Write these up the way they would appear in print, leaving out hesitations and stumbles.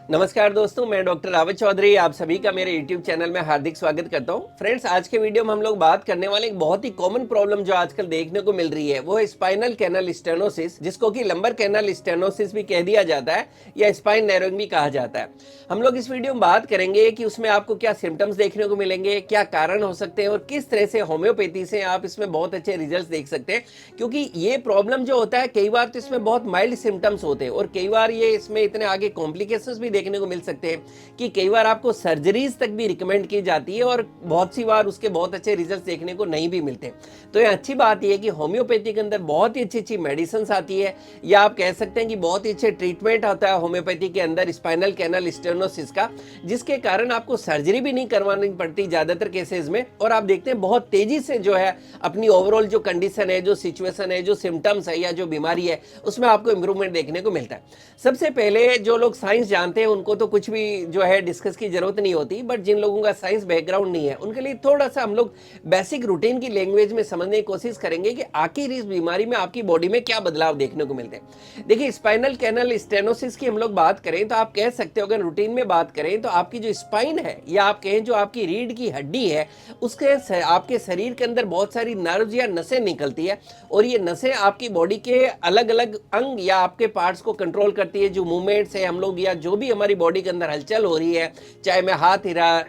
नमस्कार दोस्तों, मैं डॉक्टर रावत चौधरी आप सभी का मेरे YouTube चैनल में हार्दिक स्वागत करता हूं। फ्रेंड्स, आज के वीडियो में हम लोग बात करने वाले एक बहुत ही कॉमन प्रॉब्लम जो आजकल देखने को मिल रही है वो है स्पाइनल कैनल स्टेनोसिस, जिसको कि लंबर कैनल स्टेनोसिस भी कह दिया जाता है या स्पाइन नैरोइंग भी कहा जाता है। हम लोग इस वीडियो में बात करेंगे कि उसमें आपको क्या सिम्टम्स देखने को मिलेंगे, क्या कारण हो सकते हैं और किस तरह से होम्योपैथी से आप इसमें बहुत अच्छे रिजल्ट देख सकते हैं। क्योंकि ये प्रॉब्लम जो होता है कई बार तो इसमें बहुत माइल्ड सिम्टम्स होते हैं और कई बार ये इसमें इतने आगे कॉम्प्लिकेशंस भी देखने को मिल सकते हैं कि कई बार आपको सर्जरीज तक भी रिकमेंड की जाती है और बहुत सी बार उसके बहुत अच्छे रिजल्ट देखने को नहीं भी मिलते। तो ये अच्छी बात यह है कि होम्योपैथी के अंदर बहुत ही अच्छी अच्छी मेडिसिन आती है या आप कह सकते हैं कि बहुत ही अच्छे ट्रीटमेंट होता है होम्योपैथी के अंदर स्पाइनल कैनल स्टेनोसिस का, जिसके कारण आपको सर्जरी भी नहीं करवानी पड़ती ज्यादातर केसेस में। और आप देखते हैं बहुत तेजी से जो है अपनी ओवरऑल जो कंडीशन है, जो सिचुएशन है, जो सिम्टम्स है या जो बीमारी है उसमें आपको इंप्रूवमेंट देखने को मिलता है। सबसे पहले जो लोग साइंस जानते हैं उनको तो कुछ भी जो है डिस्कस की जरूरत नहीं होती, बट जिन लोगों का साइंस बैकग्राउंड नहीं है उनके लिए थोड़ा सा हम लोग बेसिक रूटीन की लैंग्वेज में समझने की कोशिश करेंगे कि आखिर इस बीमारी में आपकी बॉडी में क्या बदलाव देखने को मिलते हैं। देखिए, स्पाइनल कैनल स्टेनोसिस की हम लोग बात करें तो आप कह सकते हो, अगर रूटीन में बात करें तो आपकी जो स्पाइन है या आप कहें जो आपकी रीढ़ की हड्डी है उसके आपके शरीर के अंदर बहुत सारी नर्व्स या नसें निकलती है और ये नसें आपकी बॉडी के अलग अलग अंग या आपके पार्ट्स को कंट्रोल करती है। जो मूवमेंट्स है हम लोग या जो भी हमारी बॉडी के अंदर हलचल हो रही है, चाहे मैं हाथ हिला,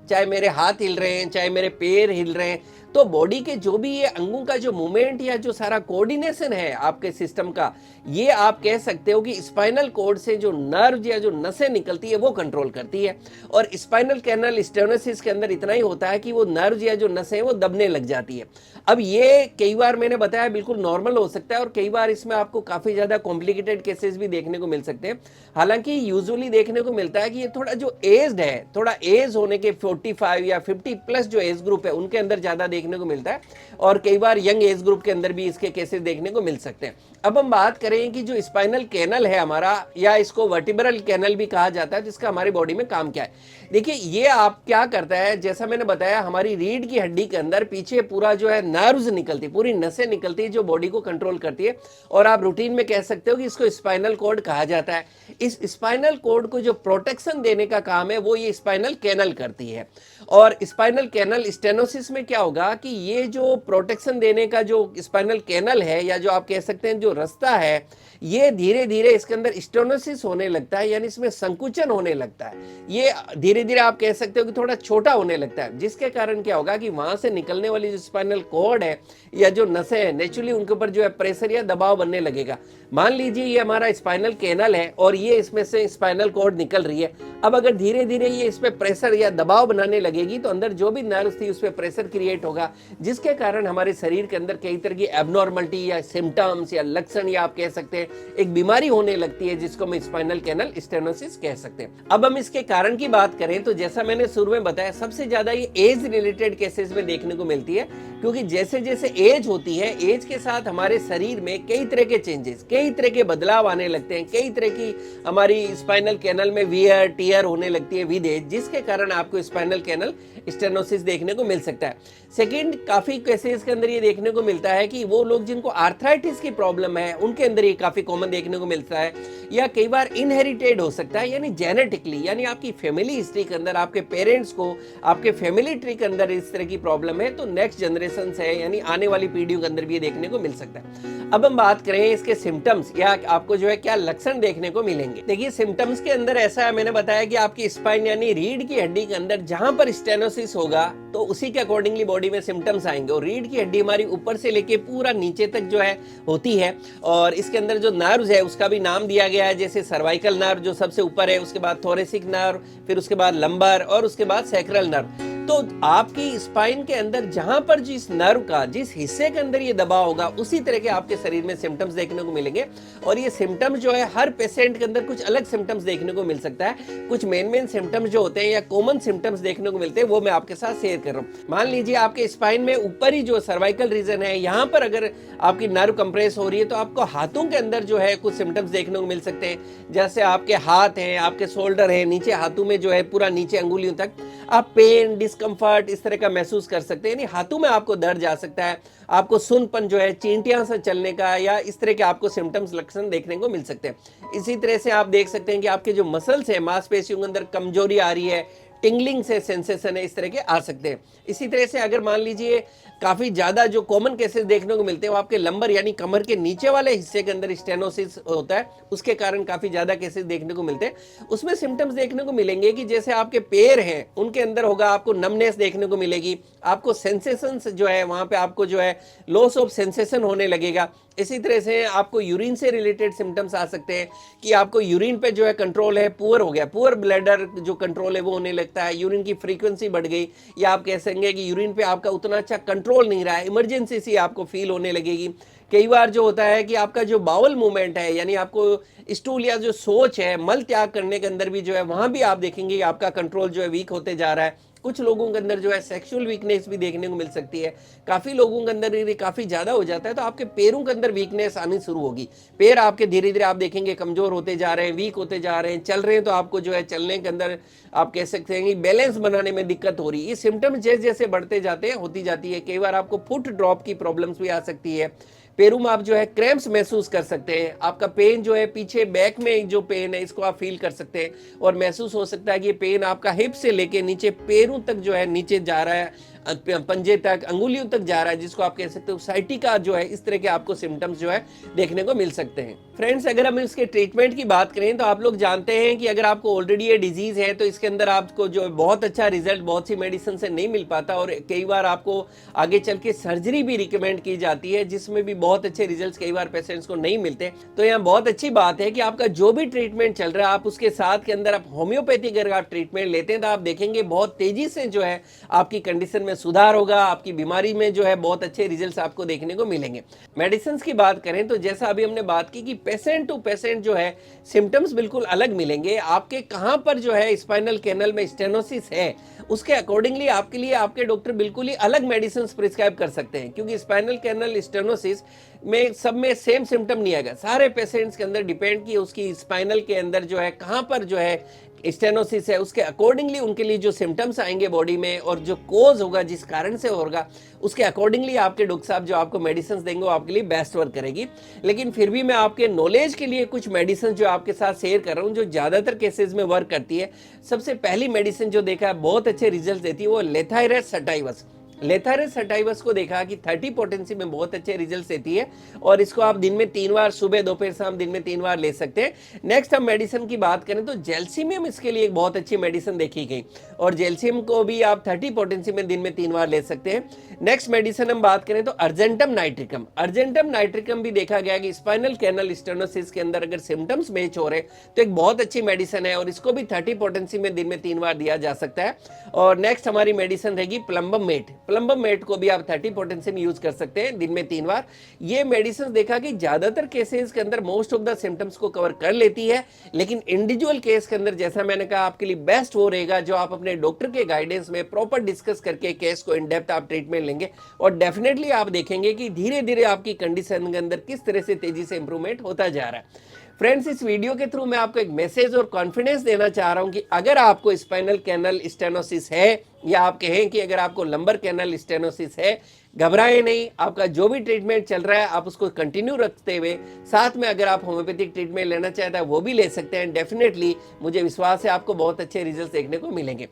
चाहे मेरे हाथ हिल रहे हैं, चाहे मेरे पैर हिल रहे हैं, तो बॉडी के जो भी ये अंगों का जो मूवमेंट या जो सारा कोऑर्डिनेशन है आपके सिस्टम का, ये आप कह सकते हो कि स्पाइनल कॉर्ड से जो नर्व या जो नसें निकलती है वो कंट्रोल करती है। और स्पाइनल कैनल स्टेनोसिस के अंदर इतना ही होता है कि वो नर्व या जो नसें वो दबने लग जाती है। अब ये कई बार मैंने बताया बिल्कुल नॉर्मल हो सकता है और कई बार इसमें आपको काफी ज्यादा कॉम्प्लिकेटेड केसेस भी देखने को मिल सकते हैं। हालांकि यूजुअली देखने को मिलता है कि ये थोड़ा जो एज्ड है, थोड़ा एज होने के 45 या 50 प्लस जो एज ग्रुप है उनके अंदर ज्यादा देखने को मिलता है और कई बार यंग एज ग्रुप के अंदर भी इसके केसेस देखने को मिल सकते हैं। अब हम बात करें कि जो स्पाइनल कैनल है हमारा, या इसको वर्टिब्रल कैनल भी कहा जाता है, जिसका हमारी बॉडी में काम क्या है। देखिए, ये आप क्या करता है, जैसा मैंने बताया हमारी रीढ़ की हड्डी के अंदर पीछे पूरा जो है नर्व्स निकलती, पूरी नसें निकलती है जो बॉडी को कंट्रोल करती है और आप रूटीन में कह सकते हो कि इसको स्पाइनल कॉर्ड कहा जाता है। इस स्पाइनल कॉर्ड को जो प्रोटेक्शन देने का काम है वो ये स्पाइनल कैनल करती है। और स्पाइनल कैनल स्टेनोसिस में क्या होगा कि ये जो प्रोटेक्शन देने का जो स्पाइनल कैनल है या जो आप कह सकते हैं जो रास्ता है, ये धीरे धीरे इसके अंदर स्टेनोसिस होने लगता है, यानी इसमें संकुचन होने लगता है। ये धीरे धीरे आप कह सकते हो कि थोड़ा छोटा होने लगता है, जिसके कारण क्या होगा कि वहां से निकलने वाली जो स्पाइनल कॉर्ड है या जो नसें हैं नेचुरली उनके ऊपर जो है प्रेशर या दबाव बनने लगेगा। मान लीजिए ये हमारा स्पाइनल कैनल है और ये इसमें से स्पाइनल कॉर्ड निकल रही है। अब अगर धीरे धीरे ये इस पे प्रेशर या दबाव बनाने लगेगी तो अंदर जो भी नर्व थी उस पे प्रेशर क्रिएट होगा, जिसके कारण हमारे शरीर के अंदर कई तरह की एबनॉर्मलिटी या सिम्टम्स या लक्षण या आप कह सकते हैं एक बीमारी होने लगती है, जिसको हम स्पाइनल कैनल स्टेनोसिस कह सकते हैं। अब हम इसके कारण की बात करें तो जैसा मैंने शुरू में बताया, सबसे ज्यादा ये एज रिलेटेड केसेस में देखने को मिलती है, क्योंकि जैसे जैसे एज होती है, एज के साथ हमारे शरीर में कई तरह के चेंजेस, कई तरह के बदलाव आने लगते हैं, कई तरह की हमारी स्पाइनल कैनल में वियर टियर होने लगती है विद एज, जिसके कारण आपको स्पाइनल कैनल स्टेनोसिस देखने को मिल सकता है। सेकंड, काफी केसेस के अंदर ये देखने को मिलता है कि वो लोग जिनको आर्थराइटिस की प्रॉब्लम है उनके अंदर ये काफी कॉमन देखने को मिलता है, या कई बार इनहेरिटेड हो सकता है, यानी जेनेटिकली, यानी आपकी फैमिली हिस्ट्री के अंदर आपके पेरेंट्स को, आपके फैमिली ट्री के अंदर इस तरह की प्रॉब्लम है तो नेक्स्ट जनरेशन है यानी आने वाली पीढ़ियों के अंदर भी ये देखने को मिल सकता है। अब हम बात करें इसके सिम्टम्स या आपको जो है क्या लक्षण देखने को मिलेंगे। देखिए, सिम्टम्स के अंदर ऐसा है, मैंने बताया कि आपकी स्पाइन यानी रीढ़ की हड्डी के अंदर जहां पर स्टेनोसिस होगा तो उसी के अकॉर्डिंगली बॉडी में सिम्टम्स आएंगे। और रीढ़ की हड्डी हमारी ऊपर से लेके पूरा नीचे तक जो है होती है और इसके अंदर जो नर्व्स है उसका भी नाम दिया गया है, जैसे सर्वाइकल नर्व जो सबसे ऊपर है, उसके बाद थोरेसिक नर्व, फिर उसके बाद लंबर और उसके बाद सैक्रल नर्व। तो आपकी स्पाइन के अंदर जहां पर जिस नर्व का जिस हिस्से के अंदर ये दबाव होगा उसी तरह के आपके शरीर में सिम्टम्स देखने को मिलेंगे। और ये सिम्टम्स जो है हर पेशेंट के अंदर कुछ अलग सिम्टम्स देखने को मिल सकता है। कुछ मेन सिम्टम्स जो होते हैं या कॉमन सिम्टम्स देखने को मिलते हैं वो मैं आपके साथ शेयर कर रहा हूँ। मान लीजिए आपके स्पाइन में ऊपर ही जो सर्वाइकल रीजन है, यहाँ पर अगर आपकी नर्व कंप्रेस हो रही है तो आपको हाथों के अंदर जो है कुछ सिम्टम्स देखने को मिल सकते हैं, जैसे आपके हाथ हैं, आपके शोल्डर है, नीचे हाथों में जो है पूरा नीचे अंगुलियों तक आप पेन डिस्कम्फर्ट इस तरह का महसूस कर सकते हैं, यानी हाथों में आपको दर्द आ सकता है, आपको सुनपन जो है, चींटियां से चलने का या इस तरह के आपको सिम्टम्स लक्षण देखने को मिल सकते हैं। इसी तरह से आप देख सकते हैं कि आपके जो मसल्स है, मांसपेशियों के अंदर कमजोरी आ रही है, टिंगलिंग से सेंसेशन है, इस तरह के आ सकते हैं। इसी तरह से अगर मान लीजिए काफी ज्यादा जो कॉमन केसेस देखने को मिलते हैं वो आपके लंबर यानी कमर के नीचे वाले हिस्से के अंदर स्टेनोसिस होता है, उसके कारण काफी ज्यादा केसेस देखने को मिलते हैं। उसमें सिम्टम्स देखने को मिलेंगे कि जैसे आपके पैर हैं उनके अंदर होगा, आपको नमनेस देखने को मिलेगी, आपको सेंसेशंस जो है वहां पे आपको जो है लॉस ऑफ सेंसेशन होने लगेगा। इसी तरह से आपको यूरिन से रिलेटेड सिम्टम्स आ सकते हैं कि आपको यूरिन पे जो है कंट्रोल है, पुअर हो गया, पुअर ब्लैडर जो कंट्रोल है वो होने लगता है, यूरिन की फ्रीक्वेंसी बढ़ गई, या आप कह सकेंगे कि यूरिन पे आपका उतना अच्छा कंट्रोल नहीं रहा है, इमरजेंसी सी आपको फील होने लगेगी। कई बार जो होता है कि आपका जो बाउल मूवमेंट है, यानी आपको स्टूल या जो सोच है, मल त्याग करने के अंदर भी जो है वहां भी आप देखेंगे कि आपका कंट्रोल जो है वीक होते जा रहा है। कुछ लोगों के अंदर जो है सेक्सुअल वीकनेस भी देखने को मिल सकती है। काफी लोगों के अंदर ये काफी ज्यादा हो जाता है तो आपके पैरों के अंदर वीकनेस आनी शुरू होगी। पैर आपके धीरे धीरे आप देखेंगे कमजोर होते जा रहे हैं, वीक होते जा रहे हैं, चल रहे हैं तो आपको जो है चलने के अंदर आप कह सकते हैं कि बैलेंस बनाने में दिक्कत हो रही है। ये सिम्टम्स जैसे जैसे बढ़ते जाते हैं होती जाती है। कई बार आपको फुट ड्रॉप की प्रॉब्लम्स भी आ सकती है, पैरों में आप जो है क्रैम्प्स महसूस कर सकते हैं, आपका पेन जो है पीछे बैक में जो पेन है इसको आप फील कर सकते हैं और महसूस हो सकता है कि ये पेन आपका हिप से लेके नीचे पैरों तक जो है नीचे जा रहा है, पंजे तक, अंगुलियों तक जा रहा है, जिसको आप कह सकते हो साइटिका जो है, इस तरह के आपको सिम्टम्स जो है देखने को मिल सकते हैं। फ्रेंड्स, अगर हम इसके ट्रीटमेंट की बात करें तो आप लोग जानते हैं कि अगर आपको ऑलरेडी ये डिजीज है तो इसके अंदर आपको जो बहुत अच्छा रिजल्ट बहुत सी मेडिसिन से नहीं मिल पाता और कई बार आपको आगे चल के सर्जरी भी रिकमेंड की जाती है, जिसमें भी बहुत अच्छे रिजल्ट कई बार पेशेंट्स को नहीं मिलते। तो यहाँ बहुत अच्छी बात है कि आपका जो भी ट्रीटमेंट चल रहा है आप उसके साथ के अंदर आप होम्योपैथी अगर आप ट्रीटमेंट लेते हैं तो आप देखेंगे बहुत तेजी से जो है आपकी कंडीशन में सुधार होगा, आपकी बीमारी में जो है बहुत अच्छे रिजल्ट्स आपको देखने को मिलेंगे। मेडिसिन की बात करें तो जैसा अभी हमने बात की कि पेशेंट टू पेशेंट जो है सिम्टम्स बिल्कुल अलग मिलेंगे। आपके कहां पर जो है स्पाइनल कैनल में स्टेनोसिस है उसके अकॉर्डिंगली आपके लिए आपके डॉक्टर बिल्कुल ही अलग मेडिसिन प्रिस्क्राइब कर सकते हैं, क्योंकि स्पाइनल कैनल स्टेनोसिस में सब में सेम सिम्टम नहीं आएगा। सारे पेशेंट्स के अंदर डिपेंड की उसकी स्पाइनल के अंदर जो है कहां पर जो है स्टेनोसिस है उसके अकॉर्डिंगली उनके लिए जो सिम्टम्स आएंगे बॉडी में और जो कोज होगा जिस कारण से होगा उसके अकॉर्डिंगली आपके डॉक्टर साहब जो आपको मेडिसिन देंगे वो आपके लिए बेस्ट वर्क करेगी। लेकिन फिर भी मैं आपके नॉलेज के लिए कुछ मेडिसिन जो आपके साथ शेयर कर रहा हूँ जो ज्यादातर केसेस में वर्क करती है। सबसे पहली मेडिसिन जो देखा है बहुत अच्छे रिजल्ट देती है वो लेथायरस सटाइवस। लेथायरस सटाइवस को देखा कि 30 पोटेंसी में बहुत अच्छे रिजल्ट देती है और इसको आप दिन में 3 बार, सुबह दोपहर शाम दिन में 3 बार ले सकते हैं। नेक्स्ट हम मेडिसिन की बात करें तो जेल्सिमियम इसके लिए एक बहुत अच्छी मेडिसिन देखी गई और जेल्सियम को भी आप 30 पोटेंसी में दिन में 3 बार ले सकते हैं। नेक्स्ट मेडिसिन हम बात करें तो अर्जेंटम नाइट्रिकम। अर्जेंटम नाइट्रिकम भी देखा गया कि स्पाइनल कैनल स्टेनोसिस के अंदर अगर सिम्टम्स मैच हो रहे तो एक बहुत अच्छी मेडिसिन है और इसको भी 30 पोटेंसी में दिन में 3 बार दिया जा सकता है। और नेक्स्ट हमारी मेडिसिन रहेगी प्लम्बम मेट। प्लम्बम मेट को भी आप 30 पोटेंसी में यूज कर सकते हैं दिन में 3 बार। ये मेडिसिन देखा कि ज्यादातर केसेस के अंदर मोस्ट ऑफ द सिम्टम्स को कवर कर लेती है, लेकिन इंडिविजुअल केस के अंदर जैसा मैंने कहा आपके लिए बेस्ट वो रहेगा जो आप अपने डॉक्टर के गाइडेंस में प्रॉपर डिस्कस करके केस को इन डेप्थ आप ट्रीटमेंट लेंगे और डेफिनेटली आप देखेंगे कि धीरे धीरे आपकी कंडीशन के अंदर किस तरह से तेजी से इंप्रूवमेंट होता जा रहा है। फ्रेंड्स, इस वीडियो के थ्रू मैं आपको एक मैसेज और कॉन्फिडेंस देना चाह रहा हूं कि अगर आपको स्पाइनल कैनल स्टेनोसिस है या आप कहें कि अगर आपको लंबर कैनल स्टेनोसिस है, घबराएं नहीं। आपका जो भी ट्रीटमेंट चल रहा है आप उसको कंटिन्यू रखते हुए साथ में अगर आप होम्योपैथिक ट्रीटमेंट लेना चाहते हैं वो भी ले सकते हैं। डेफिनेटली मुझे विश्वास है आपको बहुत अच्छे रिजल्ट देखने को मिलेंगे।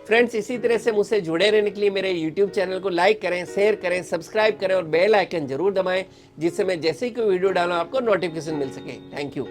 फ्रेंड्स, इसी तरह से मुझसे जुड़े रहने के लिए मेरे यूट्यूब चैनल को लाइक करें, शेयर करें, सब्सक्राइब करें और बेल आइकन जरूर दबाएं जिससे मैं जैसे ही कोई वीडियो डालूं आपको नोटिफिकेशन मिल सके। Thank you.